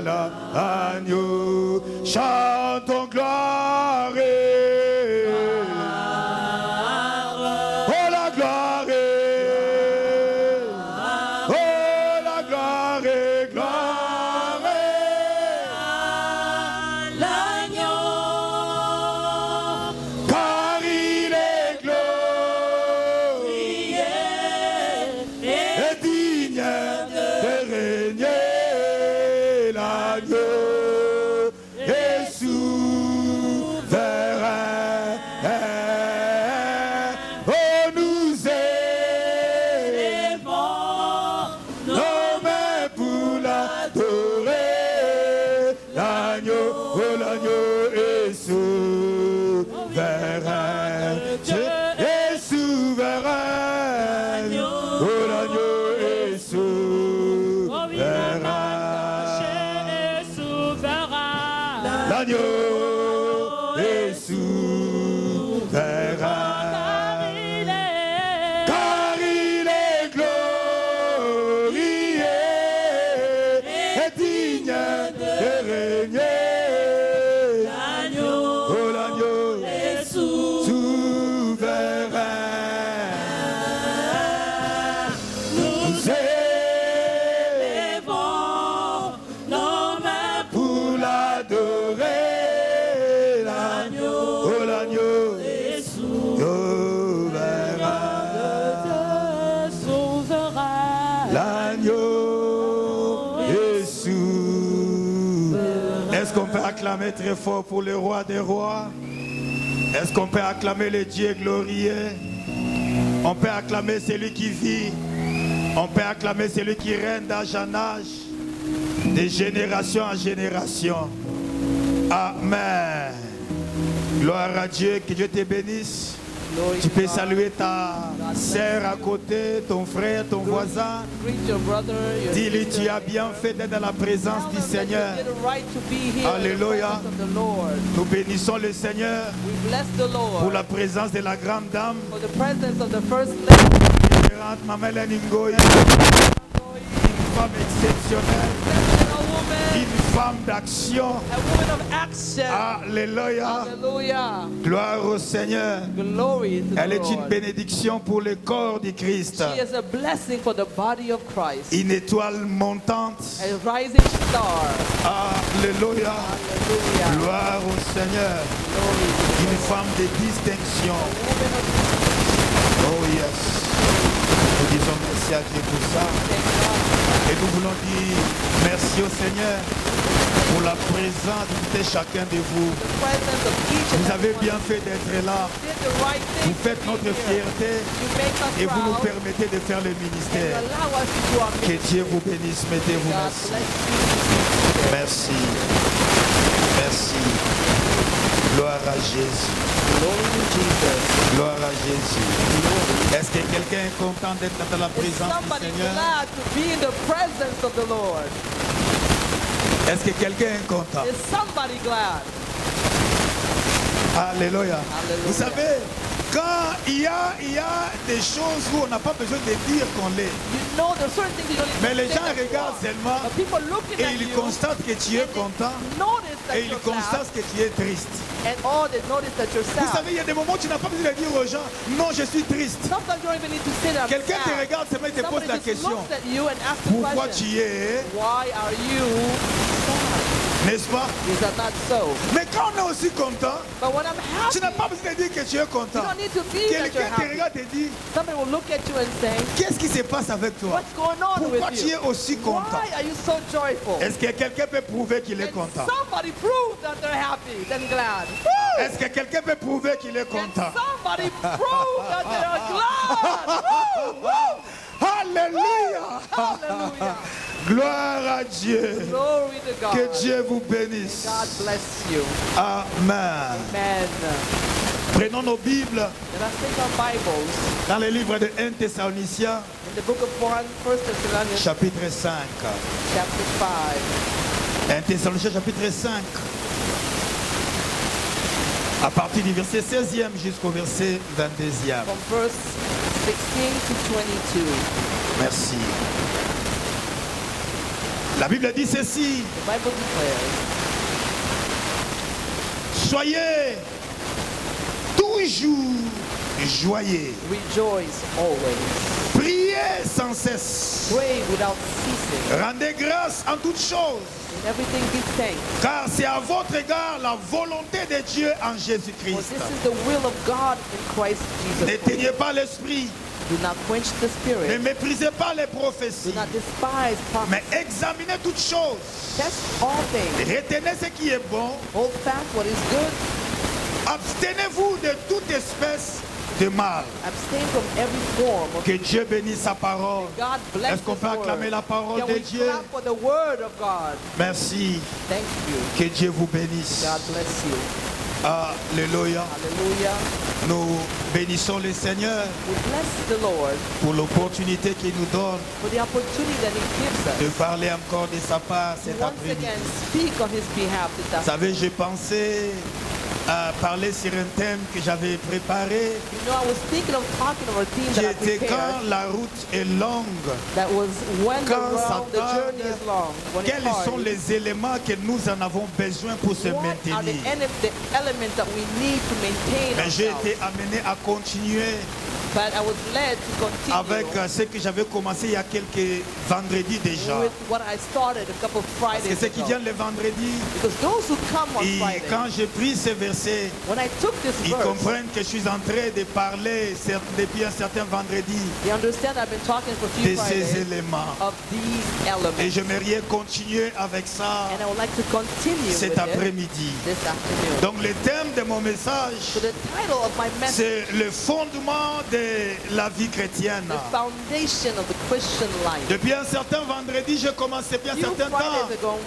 l'agneau, chantons gloire. Acclamer très fort pour le roi des rois. Est-ce qu'on peut acclamer le Dieu glorieux? On peut acclamer celui qui vit. On peut acclamer celui qui règne d'âge en âge, de génération en génération. Amen. Gloire à Dieu, que Dieu te bénisse. Tu peux saluer ta sœur à côté, ton frère, ton voisin. Dis-lui, tu as bien fait d'être dans la présence du Seigneur. Alléluia. Nous bénissons le Seigneur pour la présence de la grande dame. Une femme exceptionnelle. Une femme d'action. Alléluia. Gloire au Seigneur. Elle est une bénédiction pour le corps du Christ. Une étoile montante. Alléluia. Gloire au Seigneur. Une femme de distinction. Oh yes. Nous disons merci à Dieu pour ça. Et nous voulons dire merci au Seigneur pour la présence de chacun de vous. Vous avez bien fait d'être là. Vous faites notre fierté et vous nous permettez de faire le ministère. Que Dieu vous bénisse. Mettez-vous. Merci. Merci. Merci. Gloire à Jésus. Gloire à Jésus. Est-ce que quelqu'un est content d'être dans la présence du Seigneur? Est-ce que quelqu'un est content? Alléluia. Vous savez, quand il y a des choses où on n'a pas besoin de dire qu'on l'est. Mais les gens regardent seulement et ils constatent que tu es content et ils constatent que tu es triste. Vous savez, il y a des moments où tu n'as pas besoin de dire aux gens, non, je suis triste. Quelqu'un te regarde seulement et te pose la question, pourquoi tu es? N'est-ce pas? Mais quand on est aussi content, tu n'as pas besoin de dire que tu es content. Quelqu'un te regarde et te dit, qu'est-ce qui se passe avec toi? Pourquoi tu es aussi content? Est-ce que quelqu'un peut prouver qu'il est content? Est-ce que quelqu'un peut prouver qu'il est content? Alléluia! Gloire à Dieu. Que Dieu vous bénisse. Amen. Prenons nos Bibles dans le livre de 1 Thessaloniciens, chapitre 5. 1 Thessaloniciens, chapitre 5. À partir du verset 16e jusqu'au verset 22e. Merci. La Bible dit ceci. The Bible declares, soyez toujours joyeux. rejoice always. Priez sans cesse. Pray without ceasing. Rendez grâce en toutes choses. In everything give thanks. Car c'est à votre égard la volonté de Dieu en For Jésus-Christ. this is the will of God in Christ Jesus. N'éteignez pas l'esprit. Do not quench the Ne spirit. méprisez pas les Do prophéties. not despise Mais prophecy. examinez toutes choses. Test all things. Retenez ce qui est bon. Hold fast what is good. Abstenez-vous de toute espèce de mal. Abstain from every form of Que Dieu bénisse sa parole. God. Bless Est-ce qu'on His peut acclamer word. la parole Can de we Dieu? clap for the word of God? Merci. Thank you. Que Dieu vous bénisse. God bless you. Alléluia. Hallelujah. Nous bénissons le Seigneur We bless the Lord pour l'opportunité qu'il nous donne for the opportunity that He gives de us parler encore de sa part to cet once après-midi. again speak on His behalf this Vous savez, afternoon. j'ai pensé à parler sur un thème que j'avais préparé, You know, I was thinking of talking about a theme qui that I était prepared. quand la route est longue. That was when Quand the ça journey tarde, is long. When Quels it's sont hard, les éléments que nous en avons besoin pour se what are the maintenir? elements that we need to maintain Mais j'ai ourselves? été amené à continuer But I was led to continue avec ce que j'avais commencé il y a quelques vendredis déjà. with what I started a couple of Parce que Fridays ceux qui ago. viennent le vendredi, Because those who come on et Friday, quand j'ai pris ces versets, when I took this ils verse, comprennent que je suis en train de parler depuis un certain vendredi they understand I've been talking for a de few ces Fridays éléments. of these Et elements. j'aimerais continuer avec ça And I would like to continue cet with it après-midi. this afternoon. Donc le thème de mon message, So the title of my message, c'est le fondement de la vie chrétienne. the foundation of the Christian life. Depuis un certain vendredi, j'ai commencé bien un Few certain temps. Fridays ago,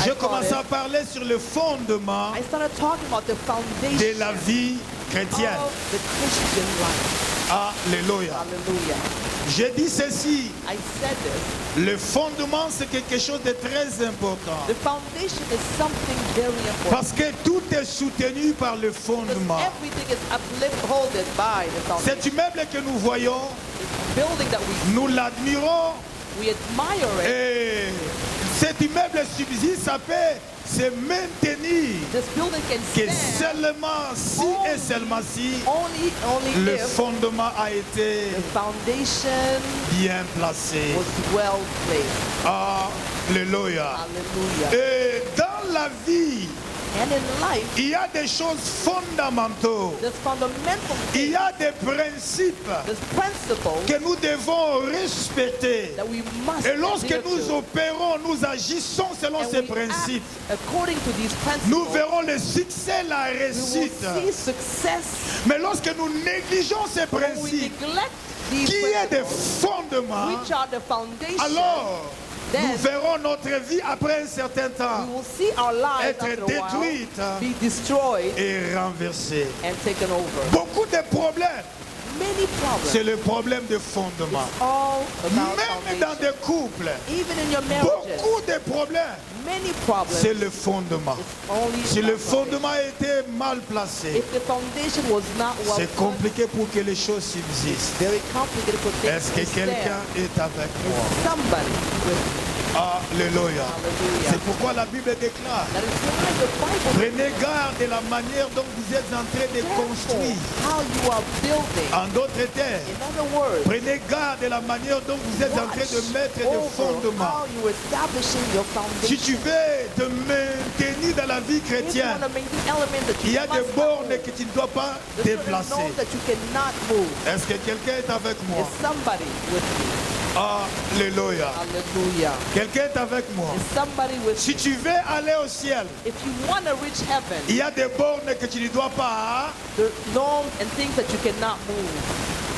J'ai commencé à parler sur le fondement I started talking about the foundation de la vie chrétienne. of the Christian life. Alléluia. Hallelujah. J'ai dit ceci, I said this. le fondement c'est quelque chose de très important. The foundation is something very important. Parce que tout est soutenu par le Because fondement. everything is uplifted by the foundation. Cet immeuble que nous voyons, The building that nous l'admirons we admire it. et cet immeuble subsiste, ça peut se maintenir This building can que stand seulement si et seulement si only le if fondement a été the foundation bien placé. was well placed. Alléluia. Hallelujah. Et dans la vie, And in life, il y a des choses fondamentales. there's fundamental Il things, y a des principes there's principles que nous devons respecter. that we must Et lorsque adhere nous to. opérons, nous agissons selon And ces we principes, act according to these nous principles, verrons le succès, la we will réussite. see success. Mais lorsque nous négligeons ces When we principes, neglect these qui est des principles, fondements, which are the foundation, alors nous then verrons notre vie après un certain we temps will see our lives être after a while détruite be destroyed et renversée. and taken over. Beaucoup de problèmes, Many c'est problems. le problème de fondement. It's all about Même dans foundation. des couples, Even in your marriages, beaucoup de problèmes, many problems. c'est le fondement. It's only Si le about foundation. fondement était mal placé, If the foundation was not well c'est put, compliqué pour que les choses subsistent. very complicated for things Est-ce que to quelqu'un stand. est avec moi? Somebody with Alléluia. Hallelujah. C'est pourquoi la Bible déclare, That is why the Bible prenez garde de la manière dont vous êtes en train de careful construire. how you are building. En d'autres termes, In other words, prenez garde de la manière dont vous êtes en train de mettre des over fondements. how you're establishing your Si foundation. tu veux te maintenir dans la vie If you want chrétienne, to maintain elements that il you y a des must bornes not que tu ne dois pas move. There's certain déplacer. zones that you cannot move. Est-ce que quelqu'un est avec moi? Is somebody with me? Alléluia. Hallelujah. Quelqu'un est avec moi. Is somebody with Si me? tu veux aller au ciel, If you want to reach heaven, il y a des bornes que tu ne dois pas. there's norms and things that you cannot move.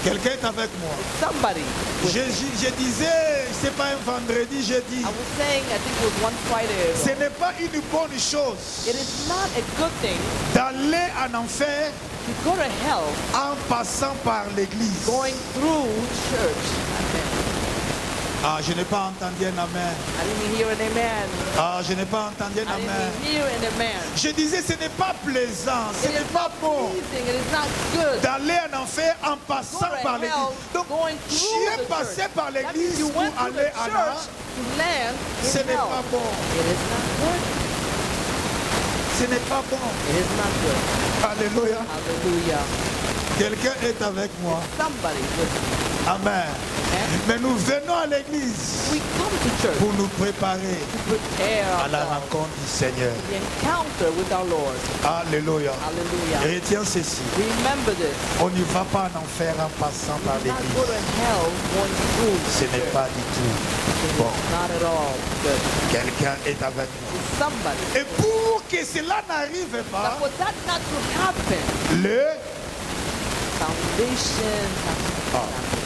Quelqu'un est avec moi. Somebody with me. Je disais, c'est pas un vendredi, j'ai dit, I was saying, I think it was one Friday ce ago. n'est pas une bonne chose It is not a good thing d'aller en enfer to go to hell en passant par l'église. going through church. Amen. Ah, je n'ai pas entendu un amen. I didn't hear an amen. Ah, je n'ai pas entendu un I amen. didn't hear an amen. Je disais, ce n'est pas plaisant, ce It n'est is pas not bon pleasing. It is not good. d'aller en enfer en Go passant to par hell, l'église. Donc, going tu through es the passé church. par That means l'église you pour went through aller the à la... church to land Ce in n'est hell. pas bon. It is not good. Ce n'est pas bon. It is not good. Alléluia. Hallelujah. Quelqu'un est avec moi. Somebody with me. Amen. Amen. Mais nous venons à l'église We come to church pour nous préparer to prepare à la ourselves rencontre du Seigneur. for the encounter with our Lord. Alléluia. Hallelujah. Retiens ceci. Remember this. On ne va pas en enfer en passant We par do not l'église. go to hell going through the Ce n'est church. pas du tout It bon. is not at all good. Quelqu'un est avec nous. It's somebody. Et pour que cela n'arrive Now pas, for that not to happen, le... foundation has to Ah. happen.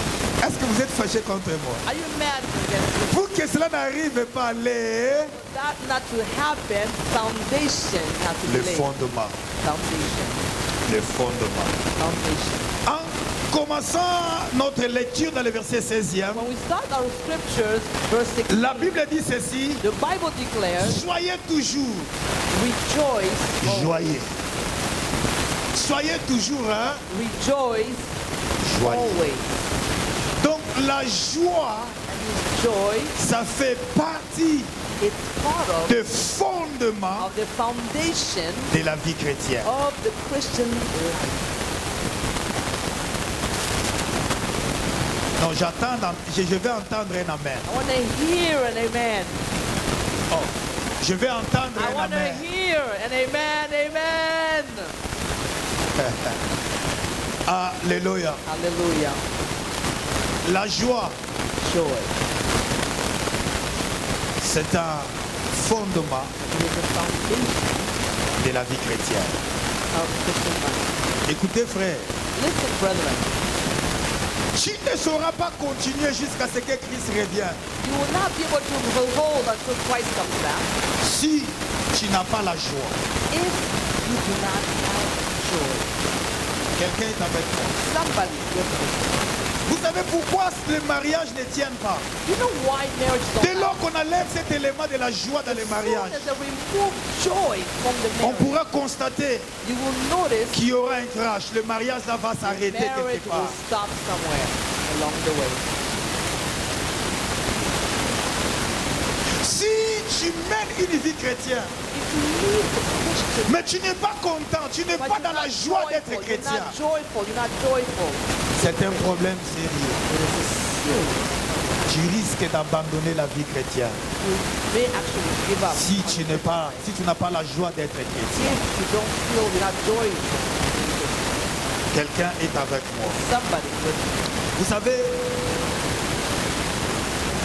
Est-ce que vous êtes fâché contre moi? Are you mad against me? Pour que cela n'arrive pas, For that not to happen, foundation has to be le laid. fondement. Foundation. Le fondement. Foundation. En commençant notre lecture dans le verset 16e, When we start our scriptures, verse 16, la Bible dit ceci, the Bible declares, soyez toujours rejoice, joyeux. Soyez toujours rejoice joyeux. always. Donc la joie, And his joy, ça fait partie it's part of du fondement the foundation de la vie chrétienne. of the Christian life. Non, je vais entendre un amen. I want to hear an amen. Oh, je vais entendre I un want to amen. hear an amen, amen. Alléluia. Hallelujah. La joie, Joy. c'est un fondement It is the foundation de la vie chrétienne. of Christian life. Écoutez, frère, Listen, brethren, tu ne sauras pas continuer jusqu'à ce que Christ revienne you will not be able to hold until Christ comes back si tu n'as pas la joie. if you do not have joy. Quelqu'un est avec moi. Somebody with me. Vous savez pourquoi les mariages ne tiennent pas? You know why marriage Dès don't lors qu'on enlève cet élément de la joie dans les mariages, As they remove joy from the on marriage, pourra constater you will notice qu'il y aura un crash. Le mariage là va s'arrêter marriage quelque will part. stop somewhere along the way. Si tu mènes une vie chrétienne, If you leave the Christian, mais tu n'es pas content, tu n'es but pas you're dans la not joie d'être joyful, chrétien, you're not joyful. c'est un problème sérieux. It is a serious. Tu risques d'abandonner la vie chrétienne You may actually give up si tu n'as pas la joie d'être chrétien. if you don't feel you're not joyful. Quelqu'un est avec moi. Somebody with you. Vous savez,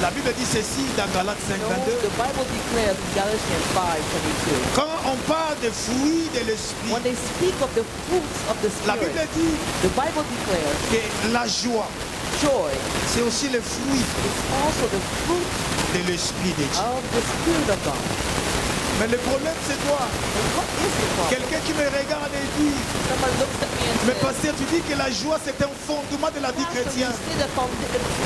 la Bible dit ceci dans Galates No, 5:22. the Bible declares in Galatians 5:22. Quand on parle des fruits de l'esprit, When they speak of the fruits of the la Spirit, Bible dit the Bible declares que la joie, joy c'est aussi le fruit is also the fruit de l'esprit de Dieu. of the Spirit of God. Mais le problème c'est quoi? And what is the problem? Quelqu'un qui me regarde et dit, Somebody looks at me and mais says, pasteur, tu dis que la joie c'est un fondement de la vie Pastor, you chrétienne. say that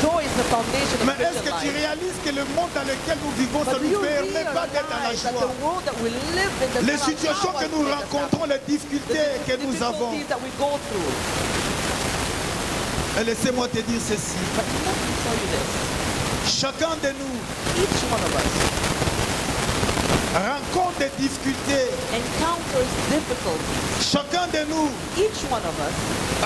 joy is the foundation of Mais est-ce Christian que tu life. réalises que le monde dans lequel nous vivons, ça But ne do nous you permet pas d'être dans la realize that joie? the world that we live in does Les not situations allow que us nous to make us rencontrons, les happy. difficultés que The nous avons. difficulties that we go through. Et laissez-moi te dire ceci. But let me tell you this. Chacun de nous Each one of us rencontre des difficultés. encounters difficulties. Chacun de nous Each one of us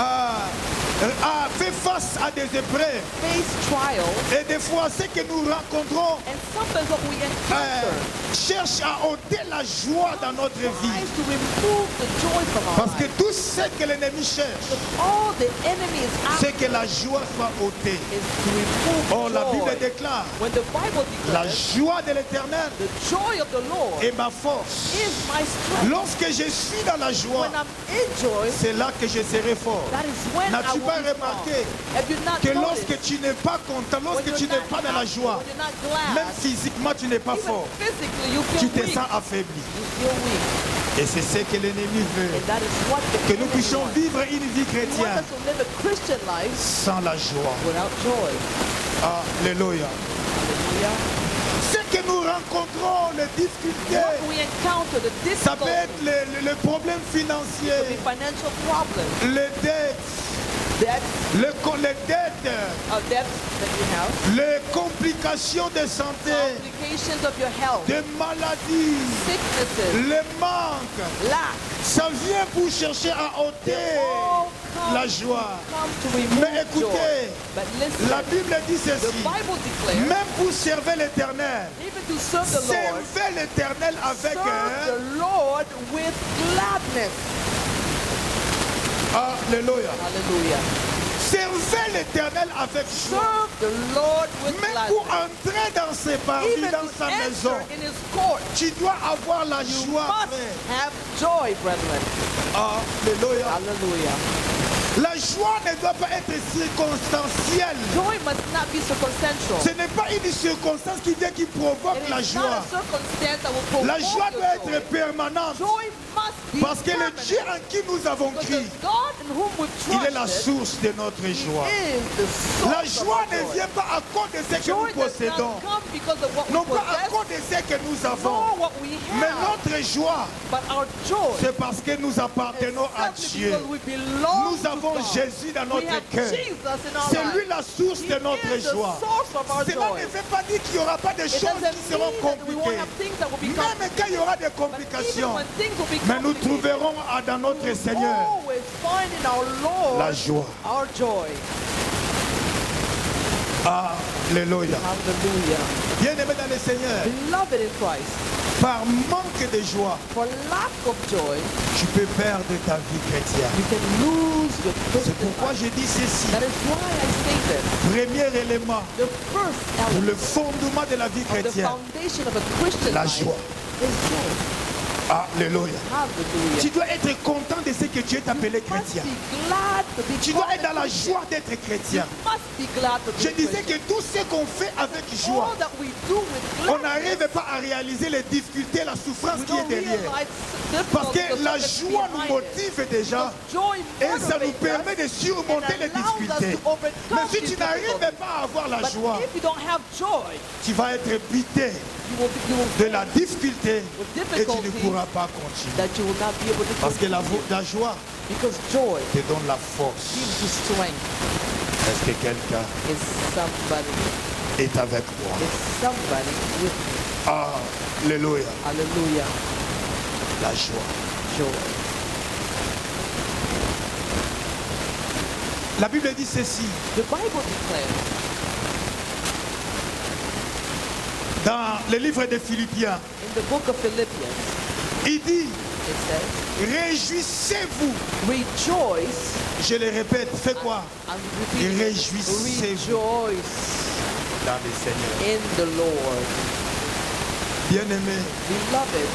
a fait face à des épreuves. face trials, Et des fois, ce que nous rencontrons and sometimes what we encounter cherche à ôter la joie dans notre vie. tries to remove the joy from our Parce que lives. tout ce que l'ennemi cherche, But all the enemy is c'est after que la joie soit ôtée. is to remove Or, la Bible joy. déclare, When the Bible la declares joie de l'éternel the joy of the Lord est ma force. is my strength. Lorsque je suis dans la joie, When I'm in joy, c'est là que je serai fort. that is when I N'as-tu will pas be strong. remarqué Have you not que noticed lorsque tu n'es pas content, when lorsque you're tu n'es not pas dans la happy, joie, when you're not glad, même physiquement tu n'es pas even fort, physically you tu feel te weak. sens affaibli. You feel weak. Et c'est ce que l'ennemi veut, And that is what the que nous enemy puissions wants. vivre une vie He wants chrétienne us to live a Christian life sans la joie. without joy. Alléluia. Hallelujah. Ce que nous rencontrons, les difficultés, What we encounter, the ça peut difficulties, être les problèmes the financiers, financial problems, les dettes, debts, les dettes, debts that you have, les complications de santé, complications of your health, des maladies, sicknesses, les manques. lack. Ça vient pour chercher à ôter All come, la joie. come to remove Mais écoutez, joy. But listen, la Bible dit the ceci. Bible declares, Même pour servir l'éternel, even to serve the Lord, servez l'éternel avec serve the Lord with gladness. Alléluia. Hallelujah. Servez l'éternel avec joie. Serve the Lord with Même pour gladness. entrer dans ses parvis, Even dans to sa maison, enter in his court, tu dois avoir la you joie. must Frère. have joy, brethren. Alléluia. Hallelujah. La joie ne doit pas être circonstancielle. Joy must not be circumstantial. Ce n'est pas une circonstance qui provoque It la is not joie. a circumstance that will provoke La joie your doit joy. être permanente. Joy must be Parce que le permanent. Dieu en qui nous avons Because crié, the God in whom we il est la trusted source de notre joie. is the source La of joie our ne joy. vient pas à cause de ce que nous Joy does possédons, not come because of what we non pas à possess, cause de ce que nous nor avons. what we Mais have, notre joie, but our joy c'est parce que nous is appartenons à simply Dieu. because we belong Nous to avons God. Jésus dans We notre have cœur. Jesus in our C'est life. lui la source He de notre is the joie. source of our Cela joy. ne veut pas dire qu'il n'y aura pas de It choses doesn't qui seront mean that we won't compliquées. have things that will become Même quand il y aura des But even complications, when things will be mais nous complicated, trouverons dans notre Seigneur always find in our Lord la joie. our joy. Alléluia. Hallelujah. Bien-aimé dans le Seigneur, Beloved in Christ, par manque de joie, for lack of joy, tu peux perdre ta vie chrétienne. you can lose your C'est Christian pourquoi life. je dis ceci. That is why I say this. Premier élément, The first le element fondement de la vie of the chrétienne, foundation of a Christian la life joie. is joy. Alléluia. Hallelujah. Tu dois être content de ce que Dieu t'a appelé Must chrétien. be glad to be Tu dois called être dans a la Christian. joie d'être chrétien. Must be glad to be Je a disais Christian. que tout ce qu'on fait avec joie, All that we do with on gladness, n'arrive pas à réaliser les difficultés, la souffrance we qui est don't derrière. realize Parce que the la difficulties joie nous behind it. motive déjà Joy et ça nous motivates permet de us surmonter les and allows us difficultés. to overcome Mais si these tu n'arrives difficulties. pas à avoir la But joie, if you don't have joy, tu vas être buté you will de la difficulté with et tu ne difficulty pourras pas continuer. that you will not be able to Parce que continue. la joie Because joy te donne la force. gives you strength. Est-ce que quelqu'un Is somebody est avec moi? with me. Alléluia. Hallelujah. La joie. Joy. La Bible dit ceci. The Bible declares Dans le livre de Philippiens, in the book of Philippians, il dit, it says, réjouissez-vous. rejoice. Je le répète, fais quoi? I'm repeating it. Réjouissez-vous Rejoice dans le Seigneur. in the Lord. Bien-aimé, Beloved,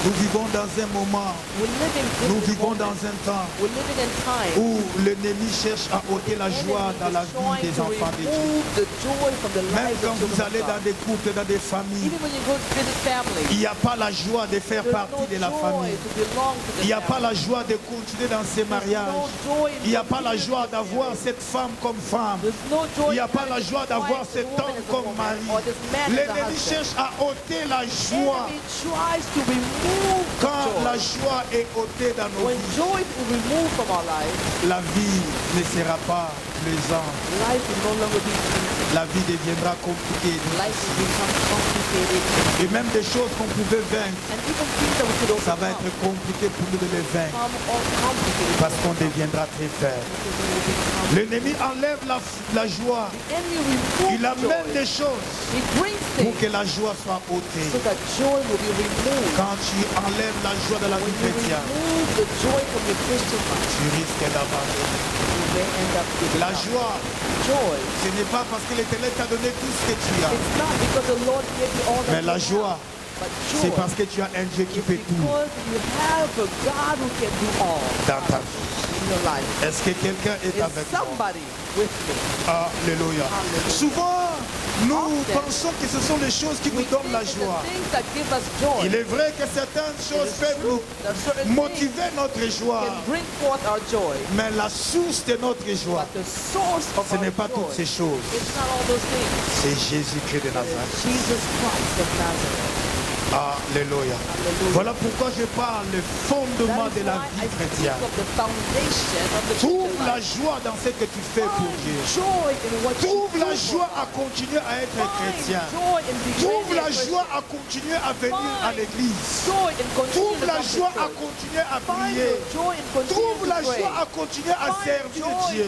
nous vivons dans un moment, we're living nous in this vivons moment. dans un temps We're living in time. où l'ennemi cherche à ôter la joie dans la vie des enfants de Dieu. the joy from the Même lives quand of vous children allez of dans God. des couples, dans des familles, Even when you go to visit family, il n'y a pas la joie de faire there's partie de la no joy famille. to belong to the Il n'y a pas family. la joie de continuer dans ces There's no mariages. joy in Il n'y a pas la continuing joie with the d'avoir family. cette femme comme femme. There's no joy Il n'y a in pas la having joie this d'avoir wife, cet this woman homme as a comme woman, mari. or this man as a L'ennemi husband. cherche à ôter la joie. Enemy tries to remove the Quand la joy. joie est ôtée dans nos When vies, joy is removed from our lives, la vie ne sera pas plaisante. life will no longer be easy. La vie deviendra compliquée. Life will become complicated. Et même des choses qu'on pouvait vaincre, And even things that we could ça va overcome être compliqué pour nous de les vaincre. become all complicated. Parce qu'on deviendra très faible. Because we will become- L'ennemi enlève la joie. The enemy removes Il amène joy. des choses He brings pour things que la joie soit ôtée. so that joy will be removed. Quand tu enlèves la joie de la When vie you chrétienne, remove the joy from your Christian life, tu risques d'abandonner. you may end up giving La up. joie, Joy. ce n'est pas parce que l'Éternel t'a donné tout ce que tu as, It's not because the Lord gave you all that mais la you joie, have, but c'est joy parce que tu as un Dieu qui is fait tout because you have a God who can do all dans ta vie. in your life. Est-ce que quelqu'un est Is avec moi? somebody with me? Alléluia. Hallelujah. Souvent, Nous pensons que ce sont les choses qui nous donnent la joie. Il est vrai que certaines choses peuvent nous motiver notre joie. Mais la source de notre joie, ce n'est pas toutes ces choses. C'est Jésus-Christ de Nazareth. Alléluia. Voilà pourquoi je parle le fondement de la vie chrétienne. Trouve la joie dans ce que tu fais pour Dieu. Trouve la joie à continuer à être chrétien. Trouve la joie à continuer à venir à l'église. Trouve la joie à continuer à prier. Trouve la joie à continuer à servir Dieu.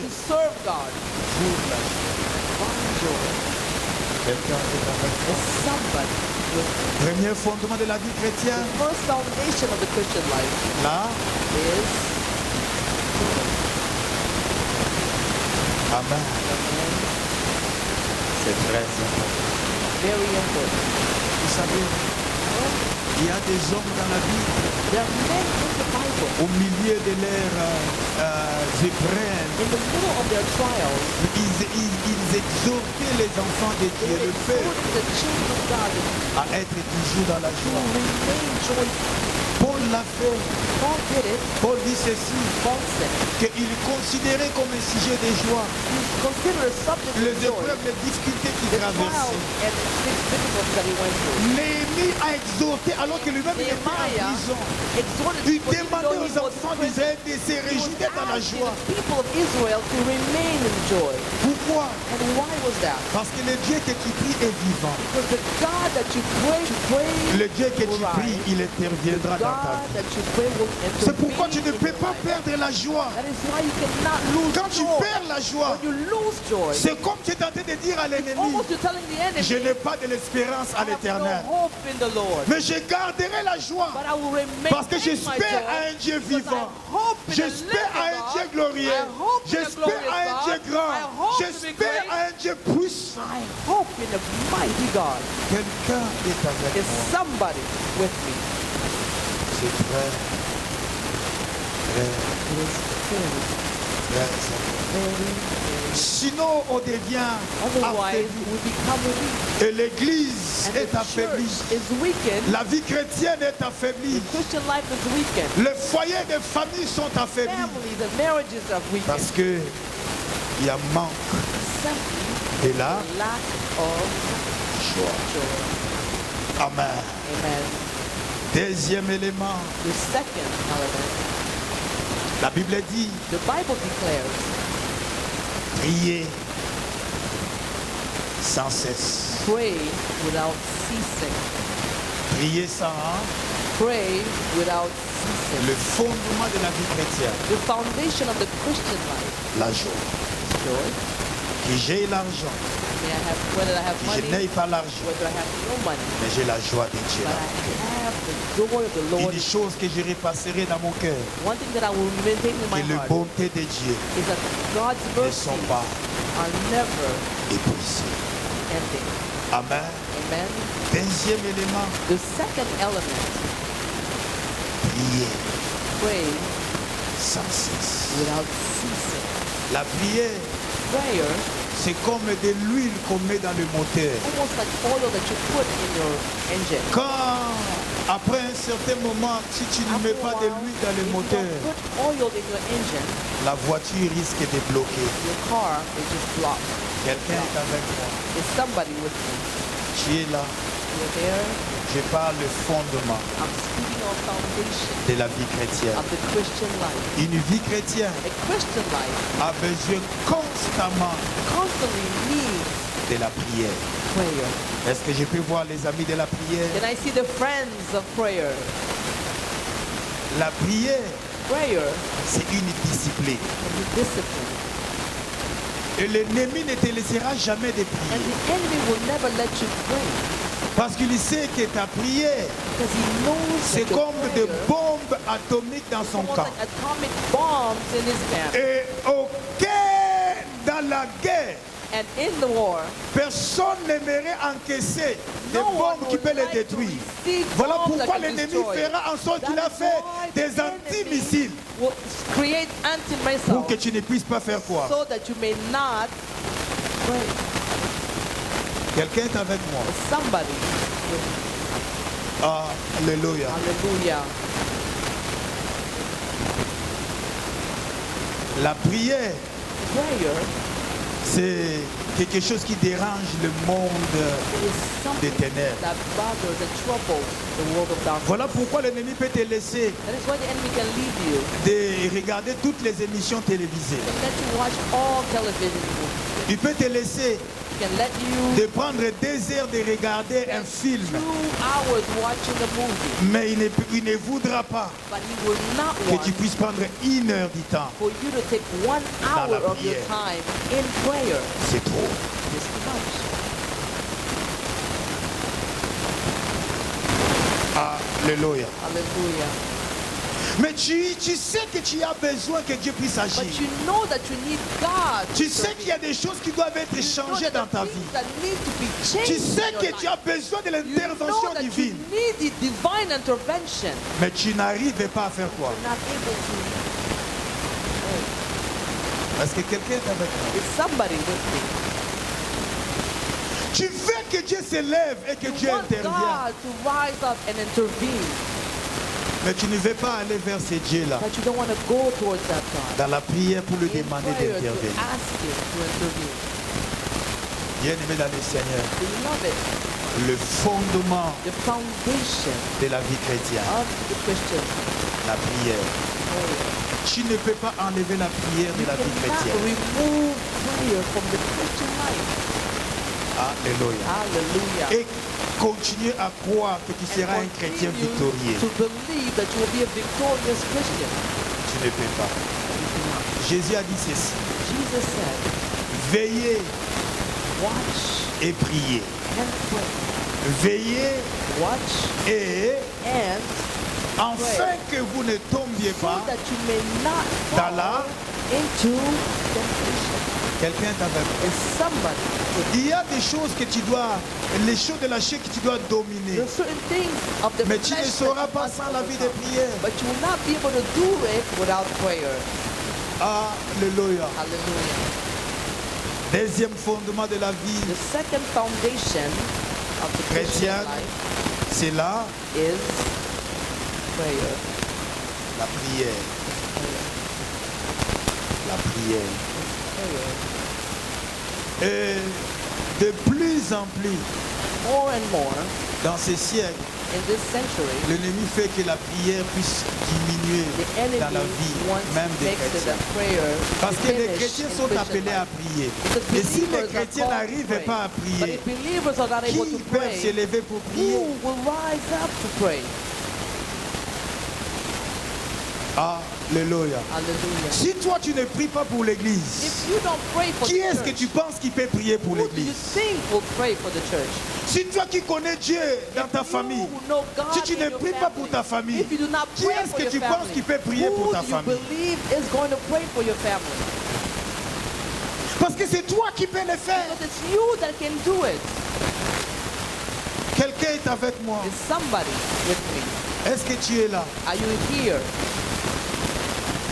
Premier fondement de la vie chrétienne. Là. Amen. C'est très important. Vous savez, il y a des hommes dans la Bible, au milieu de leurs épreuves, ils exhortaient les enfants de Dieu, le peuple, à être toujours dans la joie. Paul l'a fait. Paul dit ceci, qu'il considérait comme un sujet de joie les épreuves, les difficultés qu'il traversait. Néhémie a exhorté alors que lui-même était en prison. Il demandait aux enfants d'Israël de se réjouir dans la joie. Pourquoi? Parce que le Dieu que tu pries est vivant. Le Dieu que tu pries, il interviendra dans ta vie. C'est pourquoi tu ne peux pas perdre la joie. Quand tu perds la joie, c'est comme tu es en train de dire à l'ennemi, je n'ai pas de l'espérance à l'éternel, mais je garderai la joie parce que j'espère à un Dieu vivant, j'espère à un Dieu glorieux, j'espère à un Dieu grand, j'espère à un Dieu puissant. Quelqu'un est avec moi. C'est très sinon on devient affaibli et l'église est affaiblie, la vie chrétienne est affaiblie, les foyers de famille sont affaiblis parce que il y a manque et la joie. Amen. Deuxième élément, la Bible dit, priez sans cesse. Pray without ceasing. Priez sans Pray without ceasing. Le fondement de la vie chrétienne. The foundation of the Christian life. La joie. Joy. Que j'ai l'argent. Whether I have que je n'ai pas l'argent. Whether I have no money. Mais j'ai la joie de Dieu. Une chose que je repasserai dans mon cœur. Que les bontés de Dieu ne sont pas épuisées. Amen. Deuxième élément. The second element. Prier. Pray sans cesse. Without ceasing. La prière. Prayer. C'est comme de l'huile qu'on met dans le moteur. Almost like oil that you put in your engine. Quand après un certain moment, si tu ne mets pas de l'huile dans le moteur, la voiture risque de bloquer. Quelqu'un est avec moi. Tu es là. Je parle le fondement de la vie chrétienne. Une vie chrétienne a besoin constamment de la prière. Est-ce que je peux voir les amis de la prière? Can I see the friends of prayer? La prière, c'est une discipline. Et l'ennemi ne te laissera jamais de prier. And the enemy will never let you pray. Parce qu'il sait que ta prière, c'est comme des bombes atomiques dans son camp. Like atomic bombs in his camp. Et au cœur, dans la guerre, and in the war, personne n'aimerait encaisser des bombes qui peuvent les détruire. Voilà pourquoi l'ennemi fera en sorte qu'il a fait des antimissiles pour que tu ne puisses pas faire quoi? So that you may not pray. Quelqu'un est avec moi. Somebody. Alléluia. Hallelujah. La prière, Prayer c'est quelque chose qui dérange le monde is des something ténèbres. that bothers and troubles the world of darkness. Voilà pourquoi l'ennemi peut te laisser That is why the enemy can leave you de regarder toutes les émissions télévisées. and let you watch all television movies. Il peut te laisser He can let you de prendre 2 heures de regarder un film, 2 hours watching a movie, mais il ne voudra pas but he will not que want tu puisses prendre 1 heure du temps. for you to take 1 hour la of your prière. time in prayer. C'est trop. It's too much. Alléluia. Hallelujah. Mais tu sais que tu as besoin que Dieu puisse agir. But you know that you need God. Tu sais qu'il y a des choses qui doivent être changées dans ta vie. That need to be Tu changed sais in your que life. tu as besoin de You l'intervention know that divine. you need the divine intervention. Mais tu n'arrives pas à faire quoi? You're not able to. Parce que quelqu'un est avec moi. Is somebody with me? Tu veux que Dieu se lève et que Dieu You want intervienne. God to rise up and intervene, Mais tu ne veux pas aller vers ce Dieu-là but you don't want to go towards that God. dans la prière pour lui In demander prayer to d'intervenir. ask Him to intervene. Bien-aimé dans le Seigneur, Beloved, le fondement the foundation de la vie chrétienne, of the Christian la prière. prayer. Tu ne peux pas enlever la prière de You la vie cannot chrétienne. remove prayer from the Christian life. Alléluia. Hallelujah. Et continue à croire que tu seras un And chrétien continue victorieux. to believe that you will be a victorious Christian. Tu ne peux pas. You cannot. Jésus a dit ceci. Jesus said, Veillez watch et priez. and pray. Veillez Watch et and afin que vous ne tombiez so pas that you may not dans la... fall into temptation. Quelqu'un est avec moi. Is somebody with Il y a des choses que tu dois, les choses de la chair que tu dois dominer. There are certain things of the Mais tu ne flesh sauras that you pas must sans la vie de overcome. prière. But you will not be able to do it without prayer. Alléluia. Hallelujah. Deuxième fondement de la vie The second foundation of the Christian chrétienne, life c'est là is prayer. la prière. La prière. Prayer. Et de plus en plus, More and more dans ces siècles, in this century, l'ennemi fait que la prière puisse diminuer the enemy dans la vie wants même to des make it chrétiens. that prayer Parce que les diminish chrétiens in sont Christian appelés à life. prier. Because Et si les believers are chrétiens called to n'arrivent pray. pas à But prier, if believers are not qui able to peuvent se pray, lever pour prier? who will rise up to pray? Alléluia. Hallelujah. Si toi tu ne pries pas pour l'église, If you don't pray for qui the est-ce que church, tu penses qui peut prier pour who do you l'église? think will pray for the church? Si toi qui connais Dieu dans ta famille, You who know God si tu in ne your pries pas family, pour ta famille, if you do not qui pray est-ce for que your tu penses family, qui peut prier pour who ta do you famille? believe is going to pray for your family? Parce que c'est toi qui peux le faire. Because it's you that can do it. Quelqu'un est avec moi. Is somebody with me? Est-ce que tu es là? Are you here?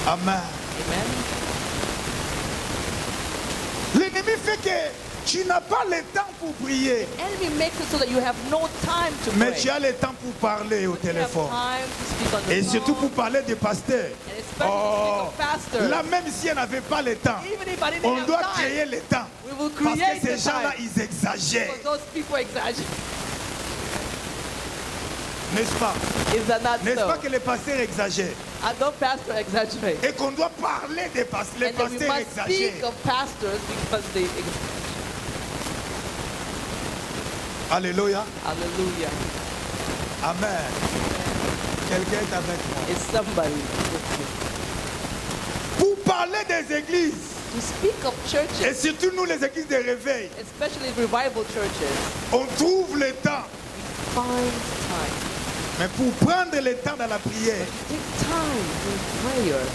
Amen. Amen. L'ennemi fait que tu n'as pas le temps pour prier, Enemy makes it so that you have no time to mais pray. tu as le temps pour parler au You have téléphone. time to speak on the Et surtout phone, pour parler des pasteurs. and especially Oh, to speak of pastors. là même si elle n'avait pas le temps, Even if I didn't on have doit time, créer le temps. we will Parce create que the ces gens-là, time. ils exagèrent. Because those people exaggerate. N'est-ce pas? Is that not N'est-ce so? pas que les pasteurs exagèrent? I know pastors exaggerate. Et qu'on doit parler des pasteurs. Les And then we pasteurs must speak exagèrent. of pastors because they exaggerate. Alléluia. Hallelujah. Amen. Quelqu'un est avec moi. Is somebody with me? Pour parler des églises, To speak of et churches, surtout nous les églises de réveil, especially revival churches, on trouve le temps. find time. Mais pour prendre le temps dans la prière, Take time in prayer.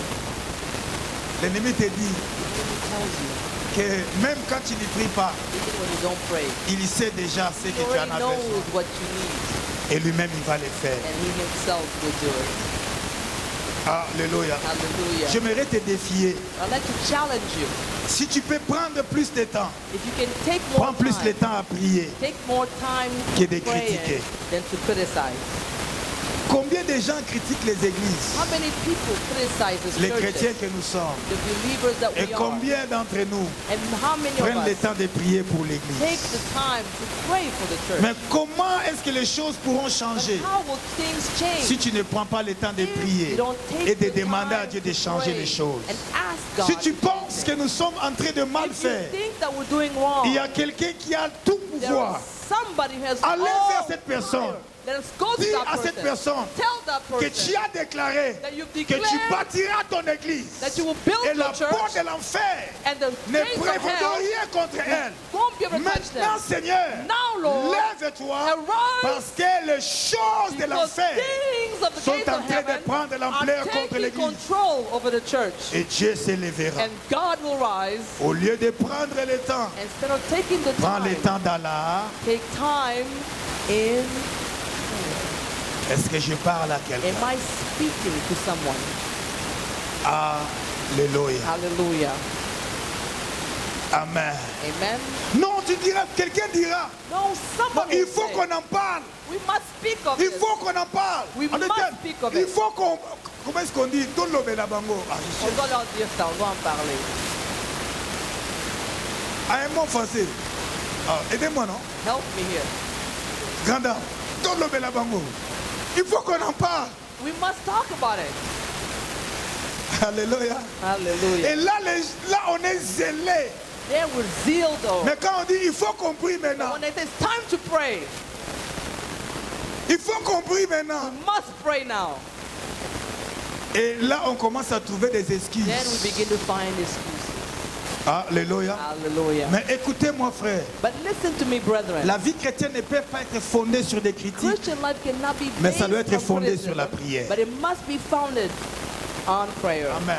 l'ennemi te dit Let me tell you, que même quand tu ne pries pas, even when you don't pray, il sait déjà ce he que tu en already as knows besoin. what you need, Et lui-même, il va le faire. and he himself will do it. Alléluia. Hallelujah. J'aimerais te défier. I'd like to challenge you. Si tu peux prendre plus de temps, If you can take more prends plus de time, temps à prier. take more time que de praying critiquer. than to criticize. Combien de gens critiquent les églises, How many people criticize the les churches, chrétiens que nous sommes? the believers that Et we are, combien d'entre nous and how many prennent of le us temps de prier pour take l'église? the time to pray for the church? Mais comment est-ce que les choses pourront But changer how will things change si tu ne prends pas le temps de if prier you don't take et de the demander à time Dieu to de changer pray les choses? and ask God Si tu to change penses things? que nous sommes en train de mal If you faire, think that we're doing wrong, il y a quelqu'un qui a tout there pouvoir. is somebody who has Allez all vers cette personne. power. Let us go to Dis that à cette person. personne Tell that que person tu as déclaré that you've que tu declared bâtiras ton église that you will build et la your church porte de l'enfer and the ne gates of prévaut hell rien contre elle. won't be able to touch them. Maintenant, Seigneur, Now, Lord, lève-toi arise, parce que les choses de because l'enfer things of the sont gates en of train de heaven prendre are l'ampleur contre taking l'église. control over the church. Et Dieu s'élèvera. And God will rise. Au lieu de prendre le temps, Instead of taking the prends le time, temps d'Allah. take time in. Est-ce que je parle à quelqu'un? Am I speaking to someone? Alléluia. Hallelujah. Amen. Amen. Non, tu diras, quelqu'un dira, No, non, somebody il will faut say, qu'on en parle. we must speak of Il this. faut qu'on en parle. We En must termes, speak of il it. faut qu'on... Comment est-ce qu'on dit? Tout le Benabango. On doit leur dire ça, on doit en parler. Un mot français. Aidez-moi, non? Help me here. Grand dame. Tout le Benabango. Il faut qu'on en parle. We must talk about it. Alléluia. Hallelujah. Et là, là, on est zélé. There was zeal though. Mais quand on dit, il faut qu'on prie maintenant. When it is time to pray, Il faut qu'on prie maintenant. we must pray now. Et là, on commence à trouver des Then we excuses. begin to find excuses. Alléluia. Hallelujah. Mais écoutez-moi, frère. But listen to me, brethren. La vie chrétienne ne peut pas être fondée sur des critiques, Christian life cannot be mais ça based doit être on fondé sur criticism, la prière. but it must be founded on prayer. Amen.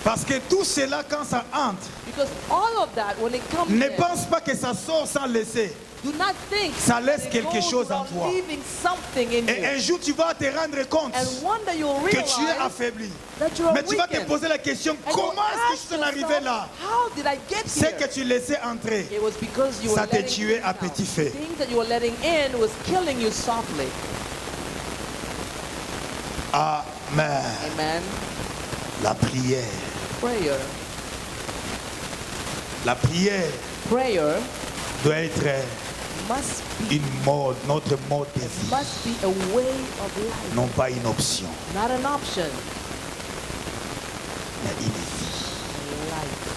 Parce que tout cela, quand ça entre, Because all of that, when it comes ne in, pense pas que ça sort sans laisser. do not think Ça laisse that it quelque goes chose en without toi. leaving something in Et un you. jour, tu vas te rendre compte And one day you'll que realize tu es affaibli. that you are Mais tu vas te weakened. poser la question, And comment you'll est-ce que je ask suis arrivé yourself, là? how did I get C'est here? que tu laissais entrer. It was because you Ça were te letting tuait things à out. petit feu. Things that you were letting in was killing you softly. Amen. Amen. La prière. Prayer. La prière Prayer doit être must be une mode, notre mode de vie, must be a way of life, non pas une option, not an option. mais une vie. Life.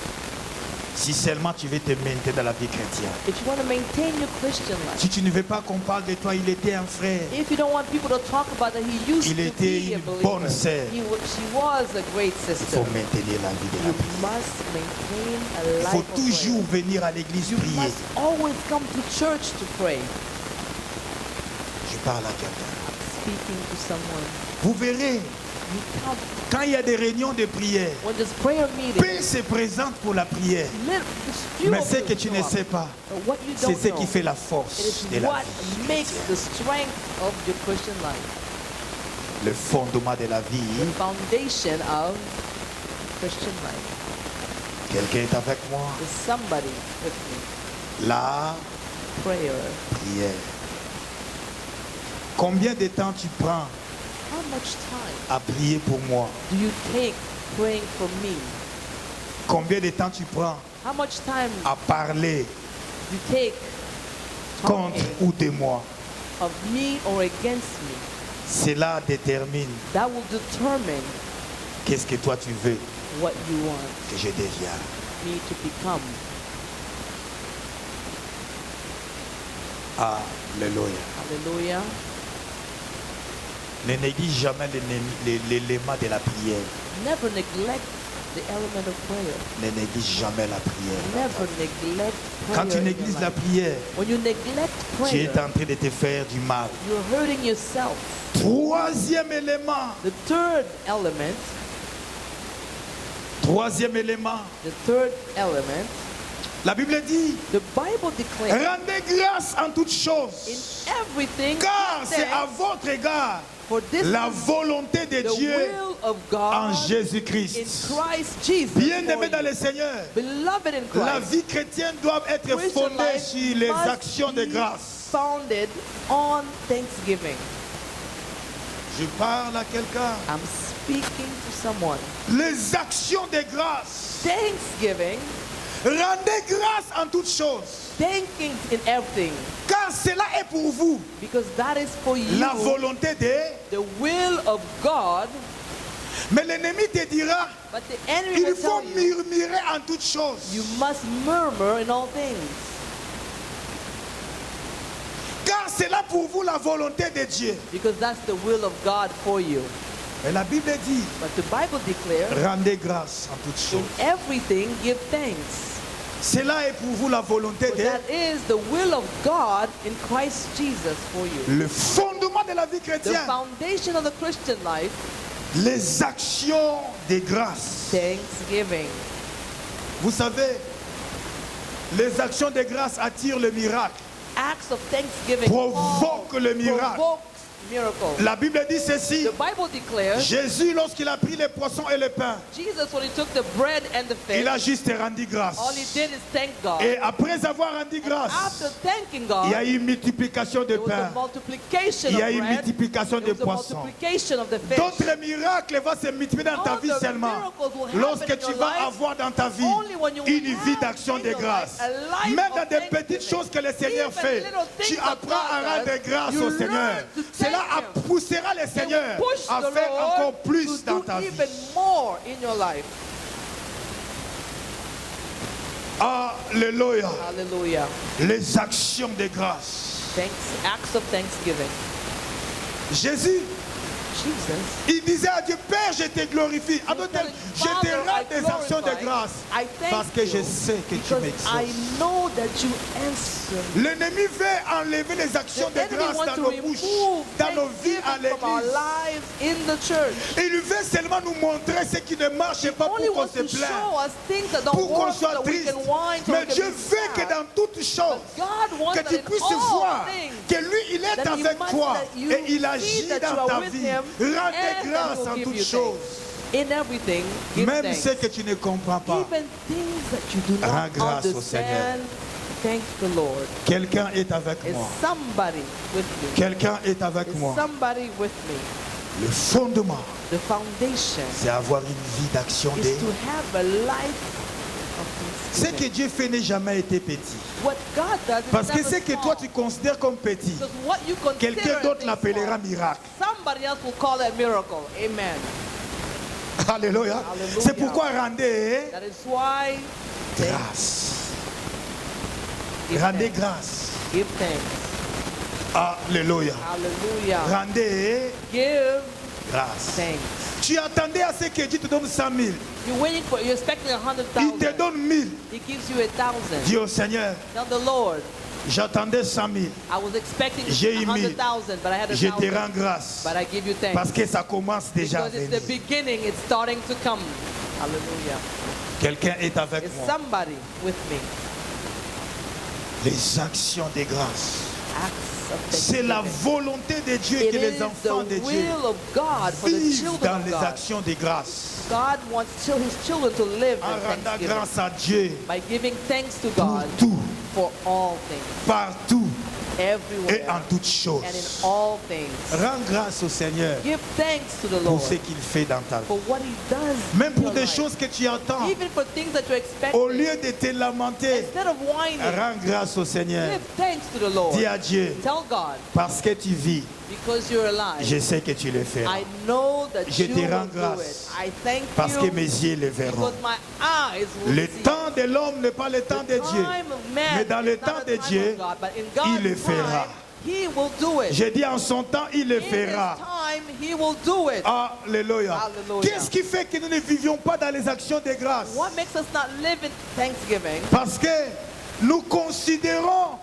Si seulement tu veux te maintenir dans la vie chrétienne. If you want to maintain your Christian life, Si tu ne veux pas qu'on parle de toi, il était un frère. if you don't want people to talk about that he used Il to était be a une believer, bonne sœur. she was a great Il sister. faut maintenir la vie de la You prière. must maintain a Il life faut of toujours prayer. venir à l'église You prier. must always come to church to pray. Je parle à quelqu'un. Speaking to someone. Vous verrez, You come quand il y a des réunions de prière, when there's prayer meeting. Dieu se présente pour la prière. Mais ce que tu ne sais pas, What you c'est don't ce know, qui fait la it force is de la what vie. makes the strength of your Christian life. Le fondement de la The vie. foundation of Christian life. Quelqu'un est avec moi. Is somebody with me. La Prayer. prière. Combien de temps tu prends How much time à prier pour moi? do you take praying for me? Combien de temps tu prends How much time à parler do you take contre talking ou de moi? of me or against me? Cela détermine That will determine qu'est-ce que toi tu veux what you want que je devienne. me to become. Alléluia. Hallelujah. Ne néglige jamais l'élément de la prière. Never neglect the element of prayer. Ne néglige jamais la prière. Never neglect prayer. Quand tu in your négliges la life. prière, When you neglect tu prayer, es en train de te faire du mal. you're hurting yourself. Troisième élément. The third element, Troisième élément. the third element, La Bible dit, The Bible declares, rendez grâce en toutes choses, in everything, car give c'est à thanks, votre égard for this la is volonté de the Dieu will of en God in Jésus-Christ. Christ Jesus. Bien-aimés for dans you. le Seigneur, Beloved in la Christ, vie chrétienne doit être Christian fondée life sur les must actions de be grâce. founded on thanksgiving. Je parle à quelqu'un. I'm speaking to someone. Les actions de grâce. Thanksgiving, Rendez grâce en toutes choses, thanking in everything, car cela est pour vous because that is for you la volonté de... the will of God. Mais l'ennemi te dira, But the enemy il will faut tell you, murmurer en toutes choses. you must murmur in all things, Car c'est là pour vous la volonté de Dieu. because that's the will of God for you. Et la Bible dit, But the Bible declares, rendez grâce en toutes in choses. everything give thanks. Cela est pour vous la volonté For de... that is the will of God in Christ Jesus for you. Le fondement de la vie The chrétienne, foundation of the Christian life, les actions de grâce. thanksgiving. Vous savez, les actions de grâce attirent le miracle, Acts of thanksgiving provoquent le miracle. provokes miracles. La Bible dit ceci, The Bible declares, Jésus, lorsqu'il a pris les poissons et le pain, Jesus, when he took the bread and the fish, il a juste rendu grâce. all he did is thank God. Et après avoir rendu grâce, After thanking il y a God, eu une multiplication de there was a pain. multiplication Il y of a une bread. multiplication de There was a poissons. multiplication of the fish. D'autres miracles vont se multiplier dans ta All vie the seulement miracles will happen lorsque in tu your vas life avoir dans ta vie only when you will une vie have d'action in de your grâce. life a life Même of dans des petites thanksgiving. choses que le Seigneur Even fait, little things tu that apprends à God rendre does, grâce you au Seigneur. learn to Cela thank Him. poussera le Seigneur push à the faire Lord encore plus to dans do ta vie. even more in your life. Alléluia. Hallelujah. Les actions de grâce. Acts of thanksgiving. Jésus, Jesus. il disait à Dieu, Père, je te glorifie. En d'autres termes, je te Father, rends I des actions de glorify. grâce I thank parce que je you sais que tu because I m'exauces. know that you answer. L'ennemi veut enlever les actions The de enemy grâce wants dans to nos bouches, remove dans nos vies à thanksgiving from our l'église. lives in the church. Il veut seulement nous montrer ce qui ne marche pas Only pour qu'on wants se to plaigne, show us things that don't pour qu'on work so soit that we triste. can whine, so Mais we can Dieu be veut que sad. dans toutes choses, God wants que that tu in puisses all voir things, que lui, il est that he avec must toi that you et il see agit that you dans are ta with vie. him, Rendez and that grâce he'll en give toutes you choses. In everything, give Même thanks. ce que tu ne comprends pas. Even things that you do Rends not grâce au Seigneur. understand, thank the Lord. Quelqu'un est avec Is moi. somebody with me? Quelqu'un est avec Is moi. somebody with me? Le fondement, The foundation c'est avoir une vie d'action is de... to have a life of Ce que thanksgiving. Dieu fait n'est jamais été petit. What God does is Parce que never ce que small. toi tu considères comme petit, Because what you consider quelqu'un as d'autre being l'appellera small, miracle. somebody else will call it a miracle. Amen. Alléluia. Alléluia. C'est pourquoi rendez That is why grâce. give Rendez thanks. grâce. Give thanks. Alléluia. Hallelujah. Rendez Give grâce. thanks. Tu attendais à ce que Dieu te donne 100 000. You're expecting Il te 100,000. donne 1000. He gives you 1,000. Dis au Seigneur, Tell the Lord, j'attendais 100 000. I was expecting J'ai eu 1000. 100,000, but I had Je te 1,000. rends grâce. But I give you thanks. Parce que ça commence déjà à Because it's venir. the beginning, it's starting to come. Hallelujah. Quelqu'un est avec Is moi. somebody with me? Les actions de grâce. Acts of C'est la thanksgiving. volonté de Dieu It que les is enfants de the Dieu will of God for the vivent children dans of les God. actions de grâce. God wants his children to live En in rendant thanksgiving grâce à Dieu by giving thanks to pour God tout, for all things, partout et everywhere, en toutes choses. and in all things. Rends grâce au Seigneur Give thanks to the pour Lord ce qu'il fait dans ta vie. for what he does. Même in pour your des life. choses que tu entends, Even for things that you expect. au lieu de te lamenter, Instead of whining, rends grâce au Seigneur. give thanks to the Lord. Dis à Dieu, Tell God, parce que tu vis, because you're alive, je sais que tu le feras. I know that Je you te will rends do grâce it. I thank Parce que you mes yeux le verront. because my eyes will Le see. temps de l'homme n'est pas le temps de Dieu. Time of man Mais dans le is not temps the de time Dieu, of God, but in il le God's fera. time, He will do it. J'ai dit en son temps, il le In His fera. time, He will do it. Alléluia. Alléluia. Qu'est-ce qui fait que nous ne vivions pas dans les actions de grâce? What makes us not live in thanksgiving? Parce que nous considérons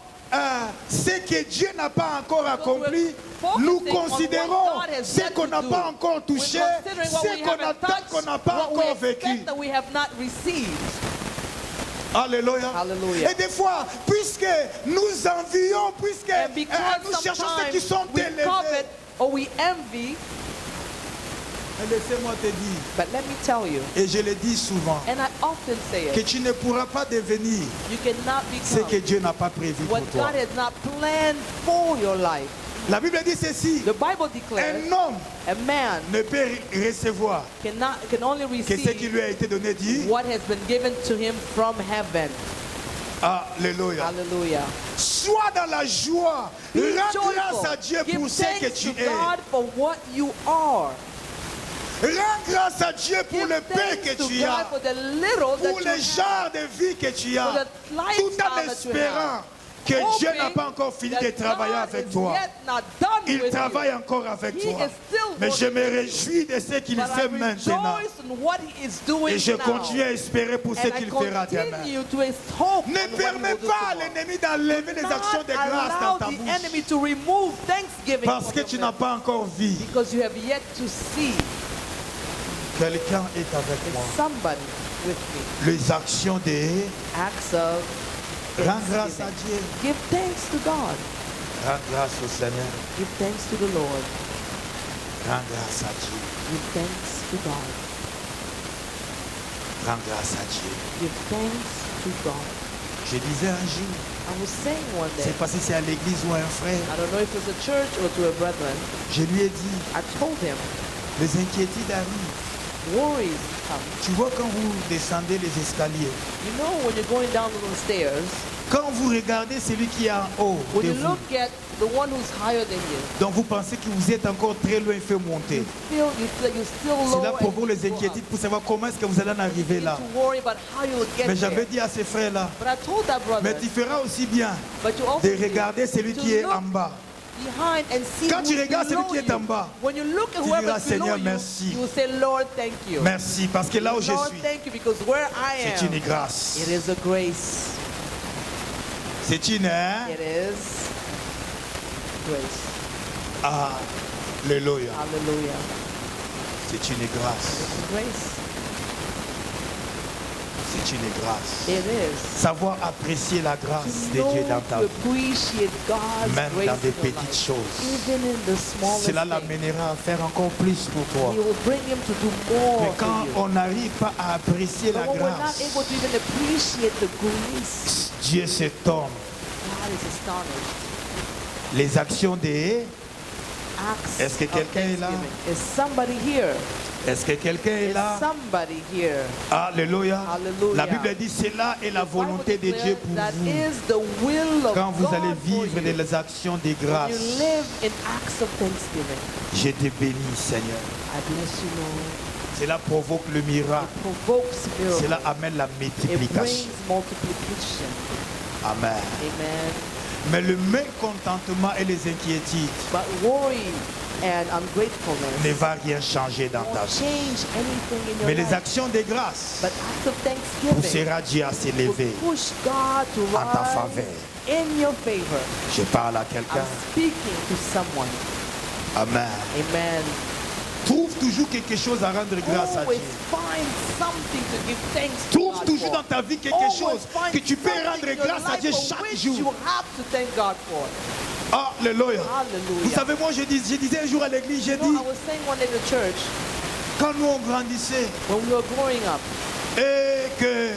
ce que Dieu n'a pas encore accompli. Nous considérons ce qu'on n'a pas encore touché, ce qu'on attend qu'on n'a pas encore vécu. That we have not received. Alléluia. Hallelujah. Et des fois, puisque nous envions, puisque And because nous cherchons ceux qui sont we élevés. covet or we envy, Laissez-moi te dire, but let me tell you, et je le dis souvent, and I often say que it, tu ne pourras pas devenir you cannot ce que become Dieu n'a pas prévu pour what toi. God has not planned for your life. La Bible dit ceci, The Bible declares un homme a man ne peut recevoir can only que ce qui receive lui a été donné dit. what has been given to him from heaven. Alléluia. Hallelujah. Sois dans la joie. Be Rends grâce à joyful. Dieu Give pour ce que thanks tu to es. God for what you are. Rends grâce à Dieu pour Give le peu thanks que to tu God as. for the little Pour that le you genre have. de vie que tu For as. the Tout lifestyle en that you espérant have. que Dieu n'a Hoping pas encore fini de that travailler God avec is toi. yet not done Il with travaille you. encore avec He toi. is still Mais je me working with réjouis de ce qu'il But I fait maintenant. rejoice in what he is doing Et je now. continue à espérer pour ce And I qu'il fera demain. continue to hope Ne on what he permets will do pas à tomorrow. l'ennemi d'enlever les actions de Not grâce dans allow ta the bouche. enemy to remove thanksgiving Parce from que your tu n'as lips. pas encore vu. Because you have yet to see Quelqu'un est avec moi. somebody with me. Les actions de Acts of rends grâce à thanksgiving. Dieu. Give thanks to God. Rends grâce au Seigneur. Give thanks to the Lord. Rends grâce à Dieu. Give thanks to God. Rends grâce à Dieu. Give thanks to God. Je disais un jour, I was saying one day, c'est pas si c'est à l'église ou à un frère, I don't know if it's a church or to a brethren, je lui ai dit, I told him, les inquiétudes arrivent. worries come. Tu vois quand vous descendez les escaliers, You know when you're going down the stairs, quand vous regardez celui qui est en haut when de you vous, look at the one who's higher than you, donc vous pensez que vous êtes encore très loin, il fait monter. you feel you're still low. C'est là pour and vous you les go up. inquiétudes pour savoir comment est-ce que vous allez en arriver You là. need to worry about how you will get Mais j'avais there. dit à ces frères-là, But I told that brother, mais tu feras aussi bien but you also de need regarder celui to qui est look en bas. behind and see Quand tu who's regardes celui below qui est you. en bas, When you look at tu whoever's diras, below Seigneur, you, merci. you will say, Lord, thank you. Merci, parce que là où je Lord, suis, thank you, because where I c'est une am, grâce. it is a grace. C'est une It is grace. Alléluia. Hallelujah. C'est une grâce. It's a grace. C'est une grâce. It is. Savoir apprécier la grâce To de know Dieu dans ta to vie, appreciate God's même grace dans des in your petites life. choses. Even in the smallest Cela things. l'amènera à faire encore plus pour toi. He will bring him to do more Mais for quand you. on n'arrive pas à apprécier la But when we're not grâce, able to even appreciate the grace, Dieu s'étonne. God is astonished. Les actions des... Acts Est-ce que of quelqu'un est là? thanksgiving. Is somebody here? Est-ce que quelqu'un est Is là? somebody here? Alléluia. Hallelujah. La Bible dit, cela est la volonté de Dieu pour That vous. is the will of Quand vous God allez for vivre you. des actions de When grâce, you live in acts of thanksgiving, je te bénis, Seigneur. I bless you, Lord. Cela provoque le miracle. Provokes miracles. Cela amène la It multiplication. brings multiplication. Amen. Amen. Mais le mécontentement et les inquiétudes But worry and ungratefulness ne va rien changer dans ta won't vie. change anything in your Mais les life. actions de grâce But acts of thanksgiving poussera Dieu à will s'élever push God to en ta rise faveur. in your favor. Je parle à I'm quelqu'un. speaking to someone. Amen. Amen. Trouve toujours quelque chose à rendre grâce à Always Dieu. find something to give thanks to Trouve God toujours for. dans ta vie quelque Always chose find que tu peux something rendre in your grâce à life Dieu for chaque which jour. you have to thank God for. Alléluia. Vous Hallelujah. savez, moi je disais un jour à l'église, j'ai You know, dit, I was saying one day to church, quand nous on grandissait when we were growing up, et que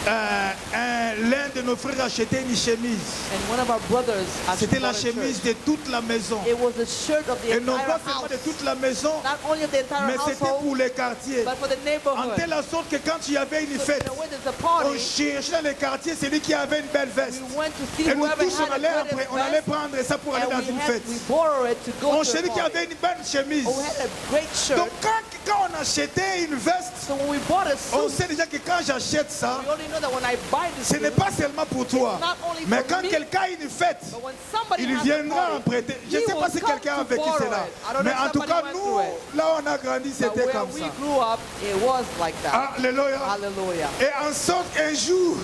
l'un de nos frères achetait une chemise, and one of our brothers actually c'était la bought a shirt. chemise de toute la maison. It was the shirt of the Et non entire pas seulement house. de toute la maison, Not only of the entire mais c'était household, pour les quartiers. but for the En neighborhood. telle sorte que quand il y avait une So, fête, when there's a on party, cherchait dans les quartiers celui qui avait une belle veste. we went to see Et nous whoever tous, on had allait, a après, greatest on allait vest, prendre ça pour aller and dans une fête. we borrowed it to go On to celui the qui party. avait une belle chemise. Oh, we had a great shirt. Donc quand on achetait une veste, So when we bought a on suit, sait déjà que quand j'achète ça, we already know that when I buy this ce n'est suit, pas seulement pour toi. not only Mais for quand me, quelqu'un a une fête, but when somebody il has a viendra en party, prêter. Je ne he sais pas will si come quelqu'un a to vécu borrow cela. it. I don't know Mais if en tout somebody cas, went nous, through it. là on a grandi, But c'était where comme we ça. grew up, it was like that. Alléluia. Hallelujah. Et en sorte un jour,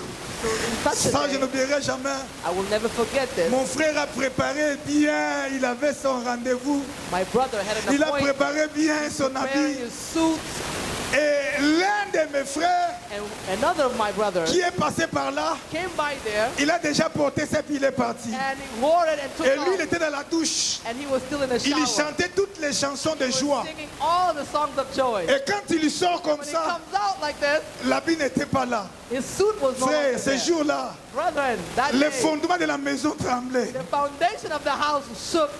So in such ça a je day, n'oublierai jamais, I will never forget this. mon frère a préparé bien, il avait son rendez-vous, My brother had an il a appointment préparé bien son wearing habit. his suit. Et l'un de mes frères And another of my brothers qui est passé par là, came by there il a déjà porté ça puis il est parti. and he wore it and took Et lui, il off. était dans la douche. And he was still in the Il y shower. chantait toutes les chansons de He was joie. singing all the songs of joy. Et quand il sort comme When he ça, comes out like this, l'habit n'était pas là. his suit was no Frère, longer ce there. jour-là, Brethren, that les day, fondements de la maison tremblaient. the foundation of the house shook.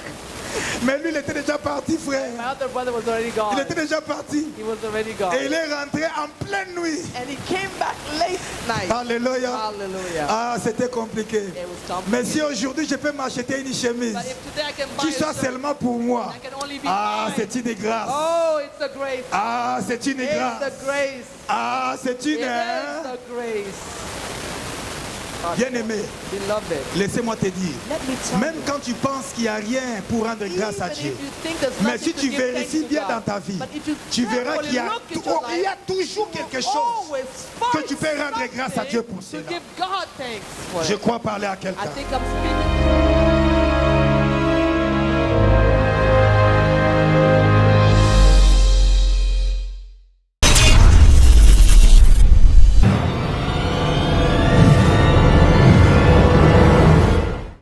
Mais lui, il était déjà parti, frère. My other brother was already Il gone. était déjà parti. He was already gone. Et il est rentré en pleine nuit. And he came back late night. Alléluia. Hallelujah. Ah, c'était compliqué. It was Mais complicated. si aujourd'hui je peux m'acheter une chemise But if today I can buy qui a soit shirt, seulement pour moi, I can only be ah, mine. c'est une grâce. Oh, it's a grace. Ah, c'est une It's grâce. the grace. Ah, c'est It une. is the grace. Bien-aimé, Beloved, laissez-moi te dire, let me tell même you, quand tu penses qu'il n'y a rien pour rendre grâce à even Dieu, if you think there's mais nothing si to tu give thanks vérifies to bien God, dans ta vie, but if you tu verras carefully qu'il y a, look into your il y a life, toujours you quelque will chose always que find tu peux rendre grâce à Dieu pour something cela. to give God thanks for Je it. crois parler à I quelqu'un. think I'm speaking